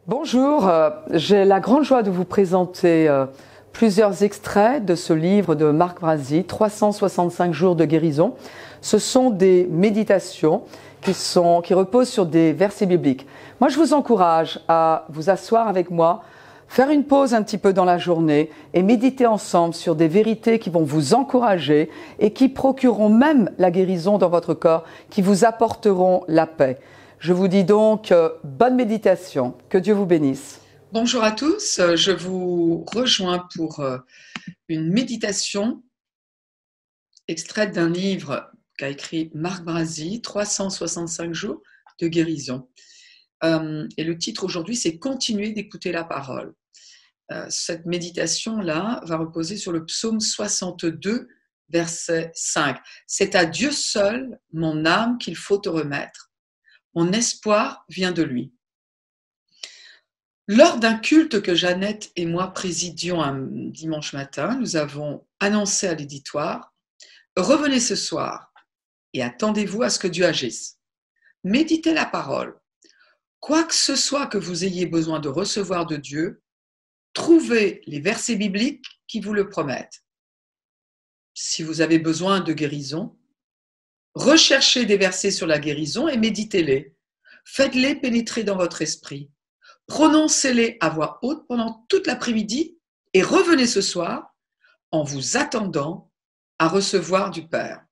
Bonjour, j'ai la grande joie de vous présenter plusieurs extraits de ce livre de Marc Brazzi, 365 jours de guérison. Ce sont des méditations qui reposent sur des versets bibliques. Moi, je vous encourage à vous asseoir avec moi, faire une pause un petit peu dans la journée et méditer ensemble sur des vérités qui vont vous encourager et qui procureront même la guérison dans votre corps, qui vous apporteront la paix. Je vous dis donc bonne méditation, que Dieu vous bénisse. Bonjour à tous, je vous rejoins pour une méditation extraite d'un livre qu'a écrit Marc Brazzi, 365 jours de guérison. Et le titre aujourd'hui, c'est « Continuer d'écouter la parole ». Cette méditation-là va reposer sur le psaume 62, verset 5. « C'est à Dieu seul, mon âme, qu'il faut te remettre. Mon espoir vient de lui. » Lors d'un culte que Jeannette et moi présidions un dimanche matin, nous avons annoncé à l'éditoire « Revenez ce soir et attendez-vous à ce que Dieu agisse. Méditez la parole. Quoi que ce soit que vous ayez besoin de recevoir de Dieu, trouvez les versets bibliques qui vous le promettent. Si vous avez besoin de guérison, recherchez des versets sur la guérison et méditez-les. Faites-les pénétrer dans votre esprit. Prononcez-les à voix haute pendant toute l'après-midi et revenez ce soir en vous attendant à recevoir du Père.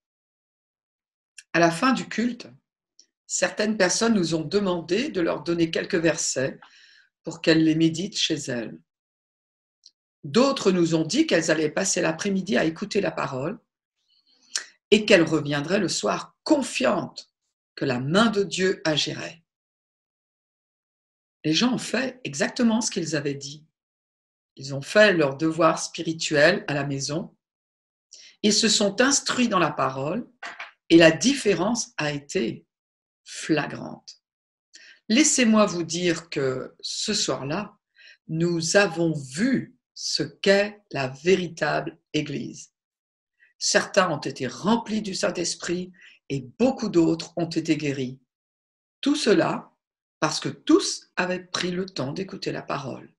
À la fin du culte, certaines personnes nous ont demandé de leur donner quelques versets pour qu'elles les méditent chez elles. D'autres nous ont dit qu'elles allaient passer l'après-midi à écouter la parole et qu'elles reviendraient le soir confiantes que la main de Dieu agirait. Les gens ont fait exactement ce qu'ils avaient dit. Ils ont fait leur devoir spirituel à la maison. Ils se sont instruits dans la parole et la différence a été flagrante. Laissez-moi vous dire que ce soir-là, nous avons vu ce qu'est la véritable Église. Certains ont été remplis du Saint-Esprit et beaucoup d'autres ont été guéris. Tout cela parce que tous avaient pris le temps d'écouter la parole.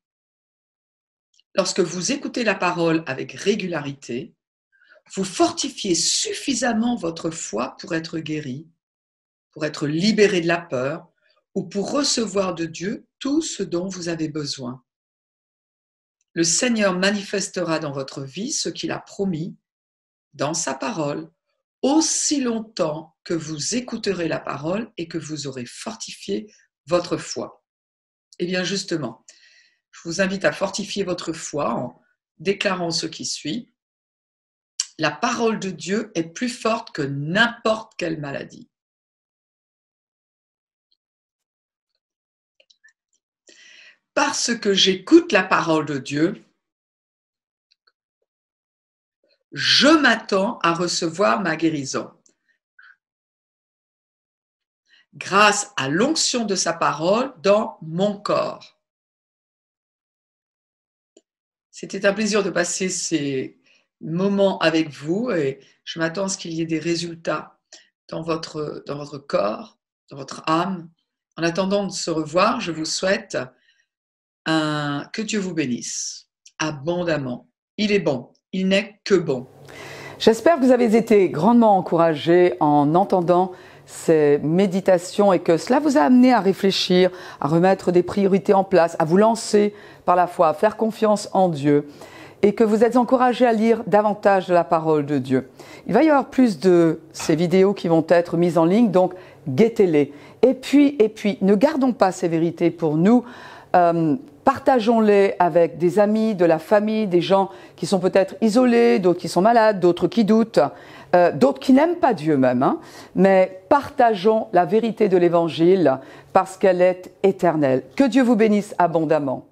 Lorsque vous écoutez la parole avec régularité, vous fortifiez suffisamment votre foi pour être guéri, pour être libéré de la peur ou pour recevoir de Dieu tout ce dont vous avez besoin. Le Seigneur manifestera dans votre vie ce qu'il a promis dans sa parole, aussi longtemps que vous écouterez la parole et que vous aurez fortifié votre foi. Eh bien justement, je vous invite à fortifier votre foi en déclarant ce qui suit. La parole de Dieu est plus forte que n'importe quelle maladie. Parce que j'écoute la parole de Dieu, je m'attends à recevoir ma guérison. Grâce à l'onction de sa parole dans mon corps. C'était un plaisir de passer ces moments avec vous et je m'attends à ce qu'il y ait des résultats dans votre corps, dans votre âme. En attendant de se revoir, je vous souhaite que Dieu vous bénisse abondamment. Il est bon, il n'est que bon. J'espère que vous avez été grandement encouragés en entendant ces méditations et que cela vous a amené à réfléchir, à remettre des priorités en place, à vous lancer par la foi, à faire confiance en Dieu et que vous êtes encouragés à lire davantage de la parole de Dieu. Il va y avoir plus de ces vidéos qui vont être mises en ligne, donc guettez-les. Et puis, ne gardons pas ces vérités pour nous. Partageons-les avec des amis, de la famille, des gens qui sont peut-être isolés, d'autres qui sont malades, d'autres qui doutent, d'autres qui n'aiment pas Dieu même. Mais partageons la vérité de l'Évangile parce qu'elle est éternelle. Que Dieu vous bénisse abondamment.